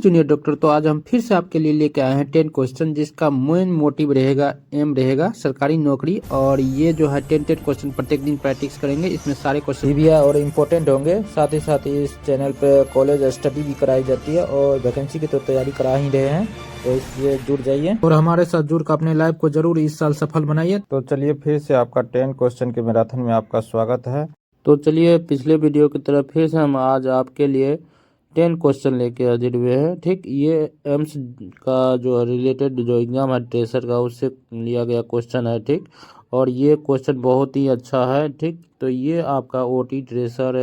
Junior doctor. तो आज हम फिर से आपके लिए लेके आए हैं 10 क्वेश्चन जिसका मेन मोटिव रहेगा, एम रहेगा सरकारी नौकरी। और ये जो है 10 क्वेश्चन प्रत्येक दिन प्रैक्टिस करेंगे। इसमें सारे क्वेश्चन भी और इम्पोर्टेंट होंगे। साथ ही इस चैनल पे कॉलेज स्टडी भी कराई जाती है और वैकेंसी की तो तैयारी करा ही रहे हैं। तो इसलिए जुड़ जाइए और हमारे साथ जुड़ कर अपने लाइफ को जरूर इस साल सफल बनाइए। तो चलिए फिर से आपका 10 क्वेश्चन के मैराथन में आपका स्वागत है। तो चलिए पिछले वीडियो की तरफ फिर से हम आज आपके लिए 10 क्वेश्चन लेके हाजिर हुए हैं। ठीक, ये एम्स का जो रिलेटेड जो एग्जाम है ट्रेसर का, उससे लिया गया क्वेश्चन है। ठीक, और ये क्वेश्चन बहुत ही अच्छा है। ठीक, तो ये आपका ओटी ट्रेसर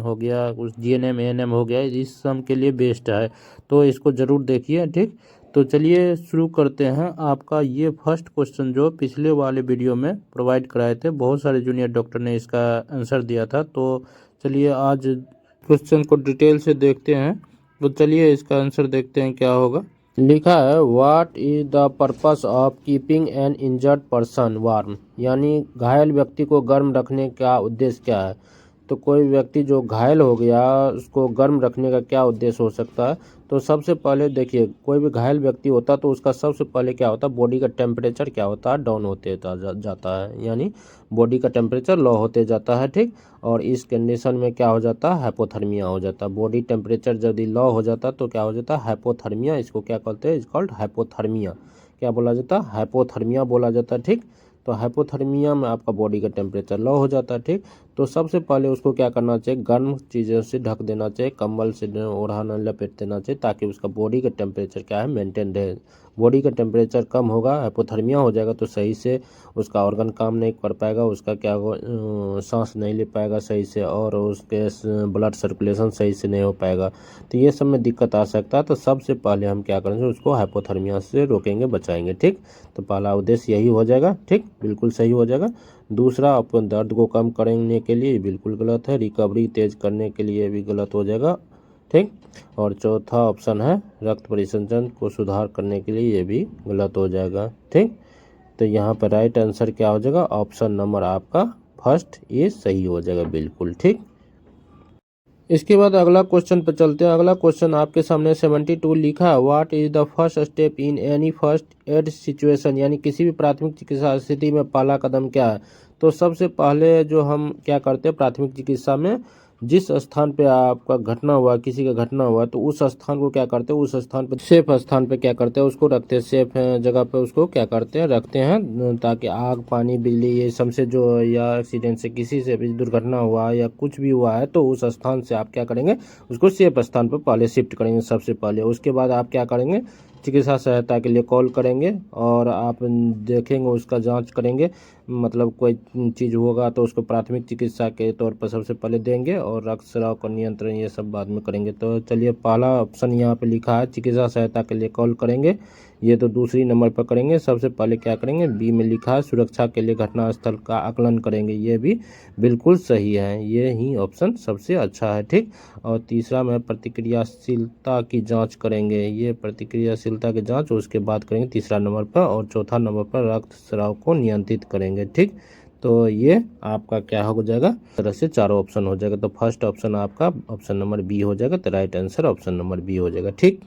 हो गया, उस जीएनएम एएनएम हो गया, इस सब के लिए बेस्ट है। तो इसको ज़रूर देखिए। ठीक, तो चलिए शुरू करते हैं। आपका ये फर्स्ट क्वेश्चन जो पिछले वाले वीडियो में प्रोवाइड कराए थे, बहुत सारे जूनियर डॉक्टर ने इसका आंसर दिया था। तो चलिए आज क्वेश्चन को डिटेल से देखते हैं। तो चलिए इसका आंसर देखते हैं क्या होगा। लिखा है what is the purpose of keeping an injured person warm, यानी घायल व्यक्ति को गर्म रखने का उद्देश्य क्या है। तो कोई व्यक्ति जो घायल हो गया उसको गर्म रखने का क्या उद्देश्य हो सकता है। तो सबसे पहले देखिए, कोई भी घायल व्यक्ति होता है तो उसका सबसे पहले क्या होता है, बॉडी का टेम्परेचर क्या होता है, डाउन होते जाता है, यानी बॉडी का टेम्परेचर लो होते जाता है। ठीक, और इस कंडीशन में क्या हो जाता है, हाइपोथर्मिया हो जाता है। बॉडी टेम्परेचर यदि लो हो जाता है तो क्या हो जाता है, हाइपोथर्मिया। इसको क्या कहते हैं, इज कॉल्ड हाइपोथर्मिया। क्या बोला जाता है, हाइपोथर्मिया बोला जाता है। ठीक, तो हाइपोथर्मिया में आपका बॉडी का टेम्परेचर लो हो जाता है। ठीक, तो सबसे पहले उसको क्या करना चाहिए, गर्म चीज़ों से ढक देना चाहिए, कंबल से ओढ़ाना लपेट देना चाहिए, ताकि उसका बॉडी का टेम्परेचर क्या है, मेंटेन रहे। बॉडी का टेम्परेचर कम होगा, हाइपोथर्मिया हो जाएगा, तो सही से उसका ऑर्गन काम नहीं कर पाएगा, उसका क्या सांस नहीं ले पाएगा सही से, और उसके ब्लड सर्कुलेशन सही से नहीं हो पाएगा। तो ये सब में दिक्कत आ सकता है। तो सबसे पहले हम क्या करेंगे, उसको हाइपोथर्मिया से रोकेंगे, बचाएंगे। ठीक, तो पहला उद्देश्य यही हो जाएगा। ठीक, बिल्कुल सही हो जाएगा। दूसरा, अपन दर्द को कम करने के लिए बिल्कुल गलत है। रिकवरी तेज करने के लिए भी गलत हो जाएगा। ठीक, और चौथा ऑप्शन है रक्त परिसंचरण को सुधार करने के लिए, ये भी गलत हो जाएगा। ठीक, तो यहाँ पर राइट आंसर क्या हो जाएगा, ऑप्शन नंबर आपका फर्स्ट ये सही हो जाएगा, बिल्कुल ठीक। इसके बाद अगला क्वेश्चन पर चलते हैं। अगला क्वेश्चन आपके सामने 72 लिखा है what is the first step in any first aid situation, यानी किसी भी प्राथमिक चिकित्सा स्थिति में पहला कदम क्या है। तो सबसे पहले जो हम क्या करते हैं प्राथमिक चिकित्सा में, जिस स्थान पे आपका घटना हुआ, किसी का घटना हुआ, तो उस स्थान को क्या करते हैं, उस स्थान पे सेफ स्थान पे क्या करते हैं, उसको रखते हैं, सेफ जगह पे उसको क्या करते हैं, रखते हैं, ताकि आग पानी बिजली ये सबसे जो, या एक्सीडेंट से किसी से भी दुर्घटना हुआ या कुछ भी हुआ है, तो उस स्थान से आप क्या करेंगे, उसको सेफ स्थान पर पहले शिफ्ट करेंगे सबसे पहले। उसके बाद आप क्या करेंगे, चिकित्सा सहायता के लिए कॉल करेंगे और आप देखेंगे, उसका जांच करेंगे, मतलब कोई चीज़ होगा तो उसको प्राथमिक चिकित्सा के तौर पर सबसे पहले देंगे, और रक्तस्राव का नियंत्रण ये सब बाद में करेंगे। तो चलिए पहला ऑप्शन यहाँ पे लिखा है चिकित्सा सहायता के लिए कॉल करेंगे, ये तो दूसरी नंबर पर करेंगे। सबसे पहले क्या करेंगे, बी में लिखा है सुरक्षा के लिए घटनास्थल का आकलन करेंगे, ये भी बिल्कुल सही है, ये ही ऑप्शन सबसे अच्छा है। ठीक, और तीसरा में प्रतिक्रियाशीलता की जांच करेंगे, ये प्रतिक्रियाशीलता की जांच उसके बाद करेंगे तीसरा नंबर पर, और चौथा नंबर पर रक्तस्राव को नियंत्रित करेंगे। ठीक, तो ये आपका क्या हो जाएगा, तरह से चारों ऑप्शन हो जाएगा। तो फर्स्ट ऑप्शन आपका ऑप्शन नंबर बी हो जाएगा, तो right answer option number B हो जाएगा। ठीक,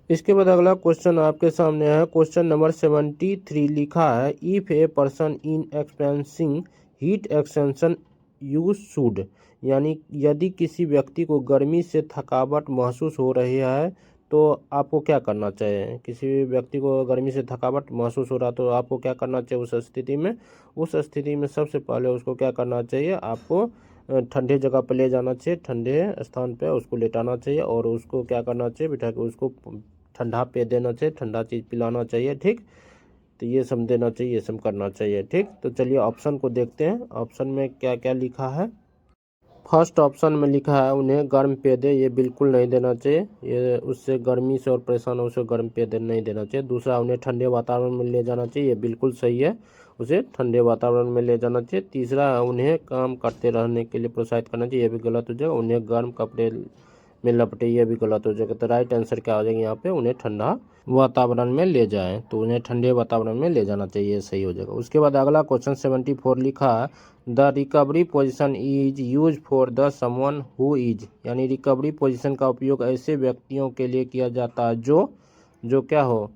इसके बाद अगला क्वेश्चन आपके सामने है क्वेश्चन नंबर 73 लिखा है if a person in expensing heat extension you should, यानी यदि किसी व्यक्ति को गर्मी से थकावट महसूस हो रही है तो आपको क्या करना चाहिए। किसी भी व्यक्ति को गर्मी से थकावट महसूस हो रहा तो आपको क्या करना चाहिए उस स्थिति में। उस स्थिति में सबसे पहले उसको क्या करना चाहिए, आपको ठंडे जगह पर ले जाना चाहिए, ठंडे स्थान पर उसको लेटाना चाहिए, और उसको क्या करना चाहिए, बिठा के उसको ठंडा पे देना चाहिए, ठंडा चीज़ पिलाना चाहिए। ठीक, तो ये सब देना चाहिए, ये सब करना चाहिए। ठीक, तो चलिए ऑप्शन को देखते हैं, ऑप्शन में क्या क्या लिखा है। फर्स्ट ऑप्शन में लिखा है उन्हें गर्म पेय दे, ये बिल्कुल नहीं देना चाहिए, ये उससे गर्मी से और परेशान हो उसे गर्म पेय दे नहीं देना चाहिए। दूसरा, उन्हें ठंडे वातावरण में ले जाना चाहिए, ये बिल्कुल सही है, उसे ठंडे वातावरण में ले जाना चाहिए। तीसरा, उन्हें काम करते रहने के लिए प्रोत्साहित करना चाहिए, ये भी गलत हो जाएगा। उन्हें गर्म कपड़े में लपटे, ये भी गलत हो जाएगा। तो राइट आंसर क्या हो जाएगा यहाँ पे, उन्हें ठंडा वातावरण में ले जाएं, तो उन्हें ठंडे वातावरण में ले जाना चाहिए, सही हो जाएगा। उसके बाद अगला क्वेश्चन 74 लिखा है the recovery position is use for the someone who is, यानी रिकवरी पोजीशन का उपयोग ऐसे व्यक्तियों के लिए किया जाता है जो क्या हो,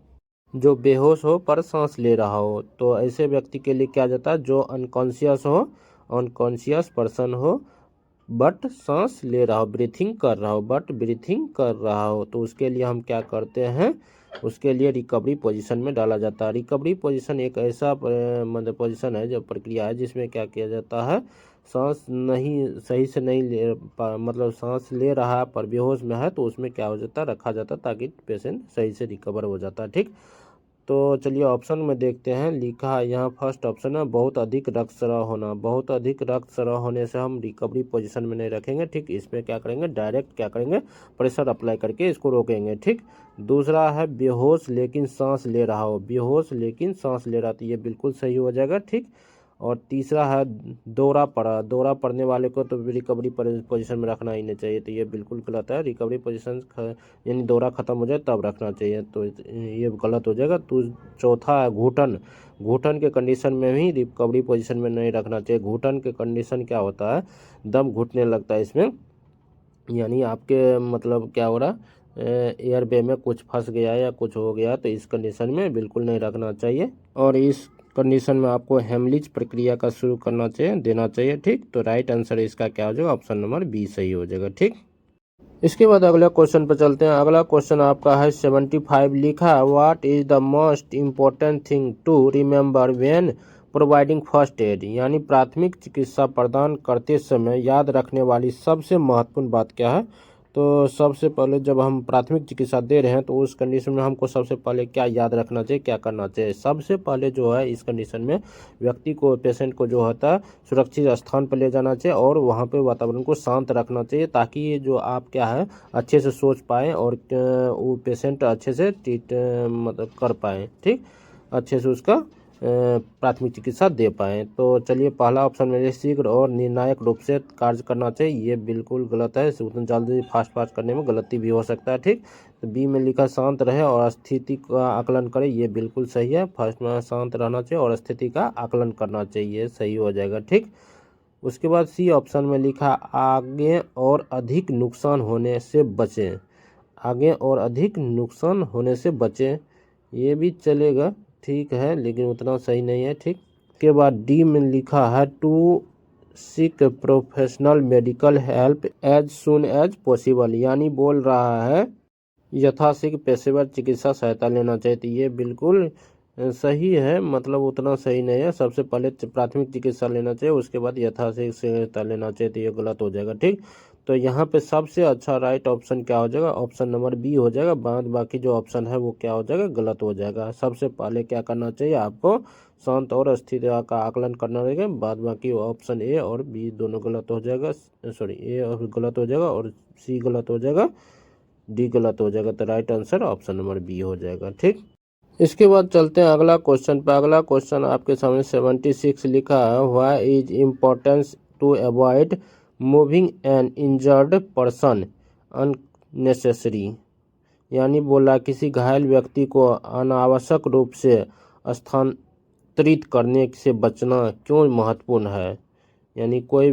जो बेहोश हो पर सांस ले रहा हो। तो ऐसे व्यक्ति के लिए क्या जाता है, जो अनकॉन्शियस हो, अनकॉन्शियस पर्सन हो बट सांस ले रहा हो, ब्रीथिंग कर रहा हो, बट ब्रीथिंग कर रहा हो, तो उसके लिए हम क्या करते हैं, उसके लिए रिकवरी पोजीशन में डाला जाता है। रिकवरी पोजीशन एक ऐसा मतलब पोजीशन है, जो प्रक्रिया है जिसमें क्या किया जाता है, सांस नहीं सही से नहीं ले मतलब सांस ले रहा है पर बेहोश में है, तो उसमें क्या हो जाता है, रखा जाता है ताकि पेशेंट सही से रिकवर हो जाता है। ठीक, तो चलिए ऑप्शन में देखते हैं। लिखा है यहाँ फर्स्ट ऑप्शन है बहुत अधिक रक्तस्राव होना। बहुत अधिक रक्तस्राव होने से हम रिकवरी पोजीशन में नहीं रखेंगे। ठीक, इसमें क्या करेंगे, डायरेक्ट क्या करेंगे, प्रेशर अप्लाई करके इसको रोकेंगे। ठीक, दूसरा है बेहोश लेकिन सांस ले रहा हो, बेहोश लेकिन सांस ले रहा, तो ये बिल्कुल सही हो जाएगा। ठीक, और तीसरा है दौरा पड़ा, दौरा पड़ने वाले को तो रिकवरी पोजीशन में रखना ही नहीं चाहिए, तो ये बिल्कुल गलत है। रिकवरी पोजीशन यानी दौरा खत्म हो जाए तब रखना चाहिए, तो ये गलत हो जाएगा। तो चौथा है घुटन, घुटन के कंडीशन में भी रिकवरी पोजीशन में नहीं रखना चाहिए। घुटन के कंडीशन क्या होता है, दम घुटने लगता है इसमें, यानी आपके मतलब क्या हो रहा, एयर वे में कुछ फंस गया या कुछ हो गया, तो इस कंडीशन में बिल्कुल नहीं रखना चाहिए। और इस कंडीशन में आपको हेमलिज प्रक्रिया का शुरू करना चाहिए, देना चाहिए। ठीक, तो राइट आंसर इसका क्या हो जाएगा, ऑप्शन नंबर बी सही हो जाएगा। ठीक, इसके बाद अगला क्वेश्चन पर चलते हैं। अगला क्वेश्चन आपका है 75 लिखा, what is the most important thing to remember when providing first aid, यानी प्राथमिक चिकित्सा प्रदान करते समय याद रखने वाली सबसे महत्वपूर्ण बात क्या है। तो सबसे पहले जब हम प्राथमिक चिकित्सा दे रहे हैं तो उस कंडीशन में हमको सबसे पहले क्या याद रखना चाहिए, क्या करना चाहिए। सबसे पहले जो है इस कंडीशन में व्यक्ति को, पेशेंट को जो होता है सुरक्षित स्थान पर ले जाना चाहिए और वहाँ पे वातावरण को शांत रखना चाहिए, ताकि ये जो आप क्या है अच्छे से सोच पाएँ और वो पेशेंट अच्छे से ट्रीट मतलब कर पाएँ। ठीक, अच्छे से उसका प्राथमिक चिकित्सा दे पाएँ। तो चलिए पहला ऑप्शन मेरे शीघ्र और निर्णायक रूप से कार्य करना चाहिए, ये बिल्कुल गलत है। उतना जल्दी फास्ट करने में गलती भी हो सकता है। ठीक, तो बी में लिखा शांत रहे और स्थिति का आकलन करे, ये बिल्कुल सही है। फर्स्ट में शांत रहना चाहिए और स्थिति का आकलन करना चाहिए, सही हो जाएगा। ठीक, उसके बाद सी ऑप्शन में लिखा आगे और अधिक नुकसान होने से बचें, आगे और अधिक नुकसान होने से बचें, ये भी चलेगा, ठीक है, लेकिन उतना सही नहीं है। ठीक, के बाद डी में लिखा है to seek professional medical help as soon as possible, यानी बोल रहा है यथाशीघ्र पेशेवर चिकित्सा सहायता लेना चाहिए, तो ये बिल्कुल सही है, मतलब उतना सही नहीं है। सबसे पहले प्राथमिक चिकित्सा लेना चाहिए, उसके बाद यथाशीघ्र सहायता लेना चाहिए, तो ये गलत हो जाएगा। ठीक, तो यहाँ पे सबसे अच्छा राइट ऑप्शन क्या हो जाएगा, ऑप्शन नंबर बी हो जाएगा। बाद बाकी जो ऑप्शन है वो क्या हो जाएगा, गलत हो जाएगा। सबसे पहले क्या करना चाहिए आपको, शांत और स्थिति का आकलन करना रहेगा। बाद बाकी ऑप्शन ए और बी दोनों गलत हो जाएगा, सॉरी ए और गलत हो जाएगा और सी गलत हो जाएगा, डी गलत हो जाएगा। तो right answer option number B हो जाएगा। ठीक, इसके बाद चलते हैं अगला क्वेश्चन पर। अगला क्वेश्चन आपके सामने 76 लिखा है, why is importance to avoid moving an injured person unnecessary, यानी बोला किसी घायल व्यक्ति को अनावश्यक रूप से स्थानांतरित करने से बचना क्यों महत्वपूर्ण है, यानी कोई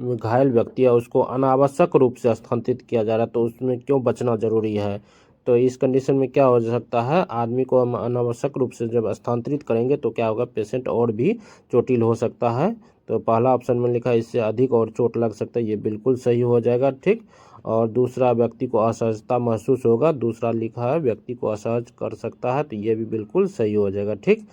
घायल व्यक्ति है उसको अनावश्यक रूप से स्थानांतरित किया जा रहा है, तो उसमें क्यों बचना जरूरी है। तो इस कंडीशन में क्या हो सकता है, आदमी को हम अनावश्यक रूप से जब स्थानांतरित करेंगे तो क्या होगा, पेशेंट और भी चोटिल हो सकता है। तो पहला ऑप्शन में लिखा है इससे अधिक और चोट लग सकता है, ये बिल्कुल सही हो जाएगा। ठीक, और दूसरा व्यक्ति को असहजता महसूस होगा, दूसरा लिखा है व्यक्ति को असहज कर सकता है, तो ये भी बिल्कुल सही हो जाएगा। ठीक,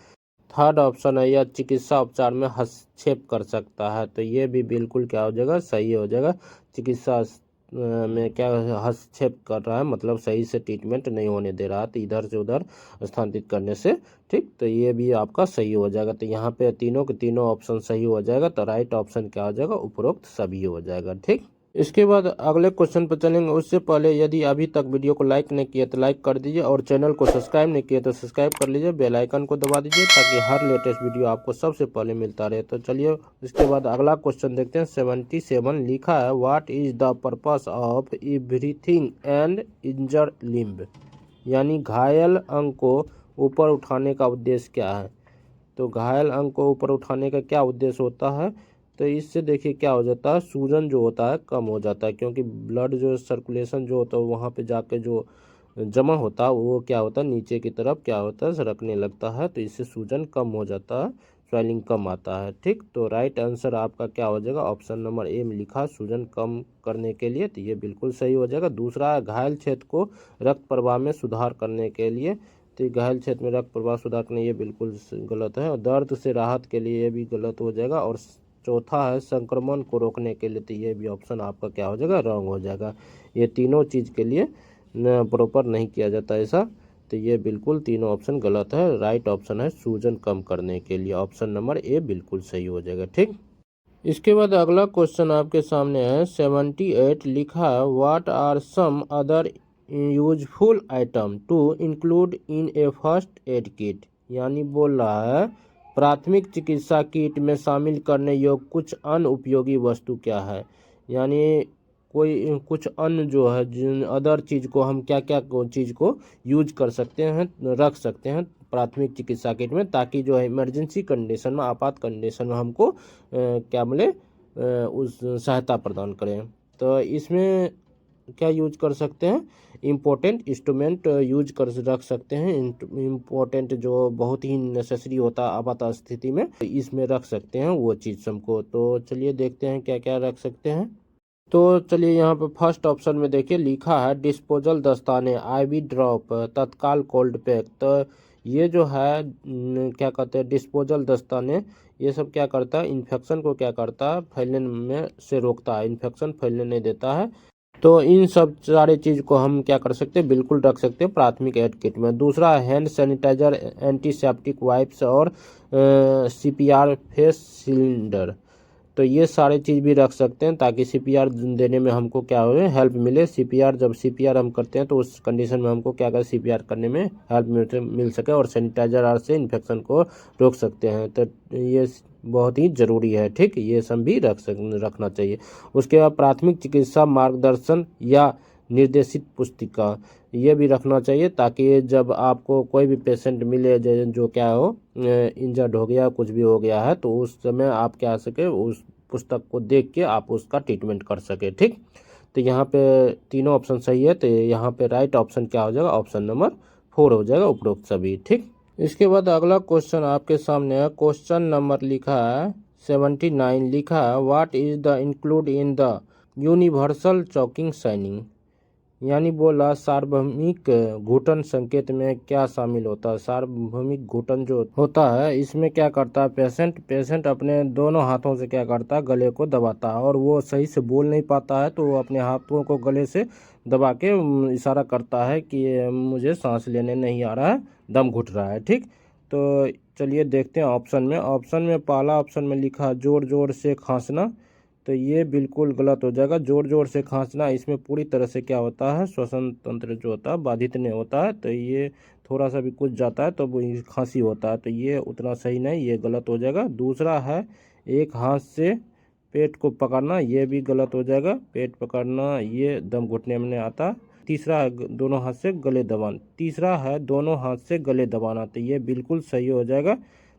थर्ड ऑप्शन है यह चिकित्सा उपचार में हस्तक्षेप कर सकता है, तो ये भी बिल्कुल क्या हो जाएगा, सही हो जाएगा। चिकित्सा में क्या हस्तक्षेप कर रहा है, मतलब सही से ट्रीटमेंट नहीं होने दे रहा है, तो इधर से उधर स्थानांतरित करने से। ठीक, तो ये भी आपका सही हो जाएगा। तो यहाँ पे तीनों के तीनों ऑप्शन सही हो जाएगा, तो राइट ऑप्शन क्या हो जाएगा, उपरोक्त सभी हो जाएगा। ठीक, इसके बाद अगले क्वेश्चन पर चलेंगे। उससे पहले यदि अभी तक वीडियो को लाइक नहीं किया तो लाइक कर दीजिए और चैनल को सब्सक्राइब नहीं किया तो सब्सक्राइब कर लीजिए, बेल आइकन को दबा दीजिए ताकि हर लेटेस्ट वीडियो आपको सबसे पहले मिलता रहे। तो चलिए इसके बाद अगला क्वेश्चन देखते हैं। 77 लिखा है, what is the purpose of everything and injure limb, यानी घायल अंग को ऊपर उठाने का उद्देश्य क्या है। तो घायल अंग को ऊपर उठाने का क्या उद्देश्य होता है, तो इससे देखिए क्या हो जाता है, सूजन जो होता है कम हो जाता है, क्योंकि ब्लड जो सर्कुलेशन जो होता है वहाँ पे जाके जो जमा होता है वो क्या होता है, नीचे की तरफ क्या होता है, सरकने लगता है। तो इससे सूजन कम हो जाता है, स्वेलिंग कम आता है। ठीक, तो राइट आंसर आपका क्या हो जाएगा, ऑप्शन नंबर ए में लिखा, सूजन कम करने के लिए। तो ये बिल्कुल सही हो जाएगा। दूसरा है, घायल क्षेत्र को रक्त प्रवाह में सुधार करने के लिए। तो घायल क्षेत्र में रक्त प्रवाह सुधार करने, ये बिल्कुल गलत है। और दर्द से राहत के लिए ये भी गलत हो जाएगा। और चौथा है, संक्रमण को रोकने के लिए। तो ये भी ऑप्शन आपका क्या हो जाएगा, रॉन्ग हो जाएगा। ये तीनों चीज़ के लिए प्रॉपर नहीं किया जाता ऐसा। तो ये बिल्कुल तीनों ऑप्शन गलत है। राइट ऑप्शन है सूजन कम करने के लिए, ऑप्शन नंबर ए बिल्कुल सही हो जाएगा। ठीक, इसके बाद अगला क्वेश्चन आपके सामने है। 78 लिखा है, what are some other useful item to include in a first aid kit, यानी बोल रहा है प्राथमिक चिकित्सा किट में शामिल करने योग्य कुछ अन्य उपयोगी वस्तु क्या है। यानी कोई कुछ अन्य जो है, जिन अदर चीज़ को हम क्या क्या चीज़ को यूज कर सकते हैं, रख सकते हैं प्राथमिक चिकित्सा किट में, ताकि जो है इमरजेंसी कंडीशन में, आपात कंडीशन में हमको क्या मिले, उस सहायता प्रदान करें। तो इसमें क्या यूज कर सकते हैं, इम्पोर्टेंट इंस्ट्रूमेंट यूज कर रख सकते हैं। इम्पोर्टेंट जो बहुत ही नेसेसरी होता है आपात स्थिति में, इसमें रख सकते हैं वो चीज़ हमको। तो चलिए देखते हैं क्या क्या रख सकते हैं। तो चलिए यहाँ पे फर्स्ट ऑप्शन में देखिए लिखा है, डिस्पोजल दस्ताने, आईवी ड्रॉप, तत्काल कोल्ड पैक। तो ये जो है क्या कहते हैं, डिस्पोजल दस्ताने, ये सब क्या करता है, इन्फेक्शन को क्या करता है, फैलने में से रोकता है, इन्फेक्शन फैलने नहीं देता है। तो इन सब सारे चीज़ को हम क्या कर सकते हैं, बिल्कुल रख सकते हैं प्राथमिक एड किट में। दूसरा, हैंड सैनिटाइजर, एंटीसेप्टिक वाइप्स और सीपीआर फेस सिलेंडर। तो ये सारे चीज़ भी रख सकते हैं ताकि सीपीआर देने में हमको क्या हो, हेल्प मिले। सीपीआर जब सीपीआर हम करते हैं तो उस कंडीशन में हमको क्या करें, सीपीआर करने में हेल्प मिल सके। और सैनिटाइजर से इन्फेक्शन को रोक सकते हैं। तो ये बहुत ही ज़रूरी है। ठीक, ये सब भी रखना चाहिए। उसके बाद प्राथमिक चिकित्सा मार्गदर्शन या निर्देशित पुस्तिका, ये भी रखना चाहिए ताकि जब आपको कोई भी पेशेंट मिले जो क्या हो, इंजर्ड हो गया, कुछ भी हो गया है, तो उस समय आप क्या सके, उस पुस्तक को देख के आप उसका ट्रीटमेंट कर सके। ठीक, तो यहाँ पे तीनों ऑप्शन सही है। तो यहाँ पे राइट ऑप्शन क्या हो जाएगा, ऑप्शन नंबर 4 हो जाएगा, उपरोक्त सभी। ठीक, इसके बाद अगला क्वेश्चन आपके सामने है। क्वेश्चन नंबर लिखा है 79 लिखा है, what is the include in the universal choking signing, यानी बोला सार्वभौमिक घुटन संकेत में क्या शामिल होता है। सार्वभौमिक घुटन जो होता है, इसमें क्या करता है, पेशेंट अपने दोनों हाथों से क्या करता है, गले को दबाता है। और वो सही से बोल नहीं पाता है तो वो अपने हाथों को गले से दबा के इशारा करता है कि मुझे सांस लेने नहीं आ रहा है, दम घुट रहा है। ठीक, तो चलिए देखते हैं ऑप्शन में। ऑप्शन में पहला ऑप्शन में लिखा जोर जोर से खांसना। तो ये बिल्कुल गलत हो जाएगा। जोर जोर से खांसना, इसमें पूरी तरह से क्या होता है, श्वसन तंत्र जो होता है बाधित नहीं होता है। तो ये थोड़ा सा भी कुछ जाता है तो वो खांसी होता है। तो ये उतना सही नहीं, ये गलत हो जाएगा। दूसरा है, एक हाथ से पेट को पकड़ना, ये भी गलत हो जाएगा। पेट पकड़ना ये दम घुटने में नहीं आता। तीसरा है, दोनों हाथ से गले दबाना। तीसरा है, दोनों हाथ से गले दबाना। तो ये बिल्कुल सही हो जाएगा।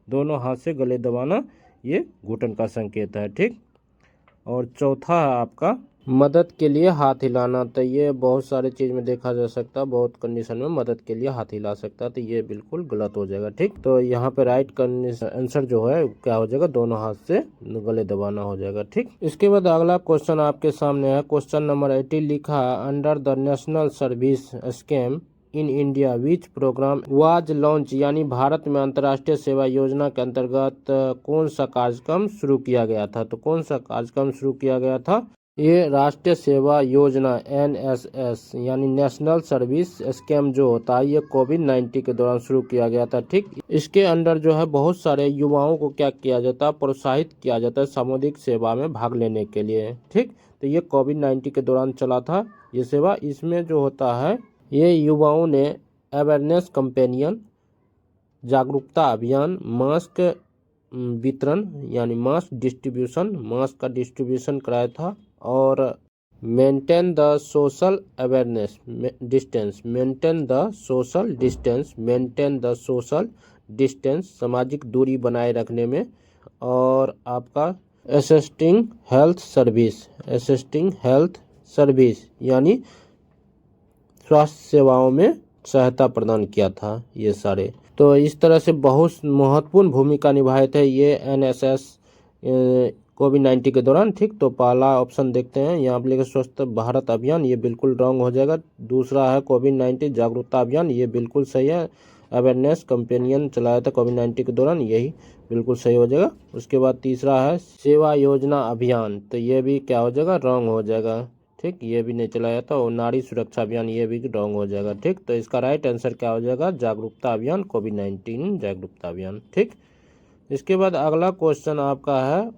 दोनों हाथ से गले दबाना ये घुटन का संकेत है। ठीक, और चौथा है आपका मदद के लिए हाथ हिलाना। तो ये बहुत सारे चीज़ में देखा जा सकता है, बहुत कंडीशन में मदद के लिए हाथ हिला सकता है। तो ये बिल्कुल गलत हो जाएगा। ठीक, तो यहाँ पे राइट आंसर जो है क्या हो जाएगा, दोनों हाथ से गले दबाना हो जाएगा। ठीक, इसके बाद अगला क्वेश्चन आपके सामने है। क्वेश्चन नंबर 80 लिखा है, under the national service scheme in India which programme was launch, यानी भारत में अंतर्राष्ट्रीय सेवा योजना के अंतर्गत कौन सा कार्यक्रम शुरू किया गया था। तो कौन सा कार्यक्रम शुरू किया गया था, ये राष्ट्रीय सेवा योजना NSS यानी नेशनल सर्विस स्कीम जो होता है, ये कोविड-19 के दौरान शुरू किया गया था। ठीक, इसके अंडर जो है बहुत सारे युवाओं को क्या किया जाता है, प्रोत्साहित किया जाता है सामुदायिक सेवा में भाग लेने के लिए। ठीक, तो ये कोविड-19 के दौरान चला था ये सेवा। इसमें जो होता है, ये युवाओं ने अवेयरनेस कैंपेनियन, जागरूकता अभियान, मास्क वितरण यानी मास्क का डिस्ट्रीब्यूशन कराया था, और maintain the social awareness distance, maintain the social distance, सामाजिक दूरी बनाए रखने में, और आपका असिस्टिंग हेल्थ सर्विस यानी स्वास्थ्य सेवाओं में सहायता प्रदान किया था। ये सारे तो इस तरह से बहुत महत्वपूर्ण भूमिका निभाए थे ये NSS कोविड-19 के दौरान। ठीक, तो पहला ऑप्शन देखते हैं यहाँ पर लिखा स्वस्थ भारत अभियान, ये बिल्कुल रॉन्ग हो जाएगा। दूसरा है कोविड-19 जागरूकता अभियान, ये बिल्कुल सही है। अवेयरनेस कैंपेनियन चलाया था कोविड-19 के दौरान, यही बिल्कुल सही हो जाएगा। उसके बाद तीसरा है सेवा योजना अभियान, तो ये भी क्या हो जाएगा, रॉन्ग हो जाएगा। ठीक, ये भी नहीं चलाया था। और नारी सुरक्षा अभियान, ये भी रॉन्ग हो जाएगा। ठीक, तो इसका राइट आंसर क्या हो जाएगा, जागरूकता अभियान, कोविड-19 जागरूकता अभियान। ठीक, इसके बाद अगला क्वेश्चन आपका है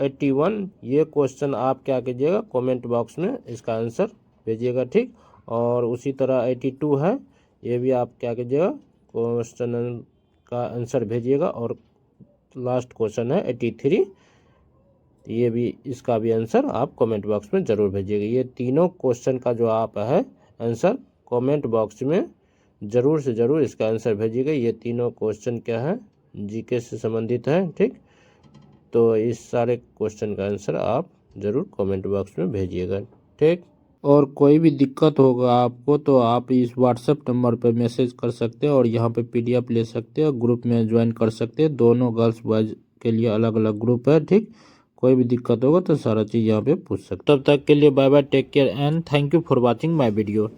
81। ये क्वेश्चन आप क्या कीजिएगा, कमेंट बॉक्स में इसका आंसर भेजिएगा। ठीक, और उसी तरह 82 है, ये भी आप क्या कीजिएगा, क्वेश्चन का आंसर भेजिएगा। और लास्ट क्वेश्चन है 83, ये भी इसका भी आंसर आप कमेंट बॉक्स में ज़रूर भेजिएगा। ये तीनों क्वेश्चन का जो आप है आंसर कमेंट बॉक्स में ज़रूर से ज़रूर इसका आंसर भेजिएगा। ये तीनों क्वेश्चन क्या है, जीके से संबंधित है। ठीक, तो इस सारे क्वेश्चन का आंसर आप ज़रूर कमेंट बॉक्स में भेजिएगा। ठीक, और कोई भी दिक्कत होगा आपको तो आप इस व्हाट्सएप नंबर पर मैसेज कर सकते हैं, और यहाँ पे PDF ले सकते हैं, ग्रुप में ज्वाइन कर सकते हैं। दोनों गर्ल्स बॉयज़ के लिए अलग अलग ग्रुप है। ठीक, कोई भी दिक्कत होगा तो सारा चीज़ यहाँ पे पूछ सकते हैं। तब तक के लिए bye bye, take care and thank you for watching my video.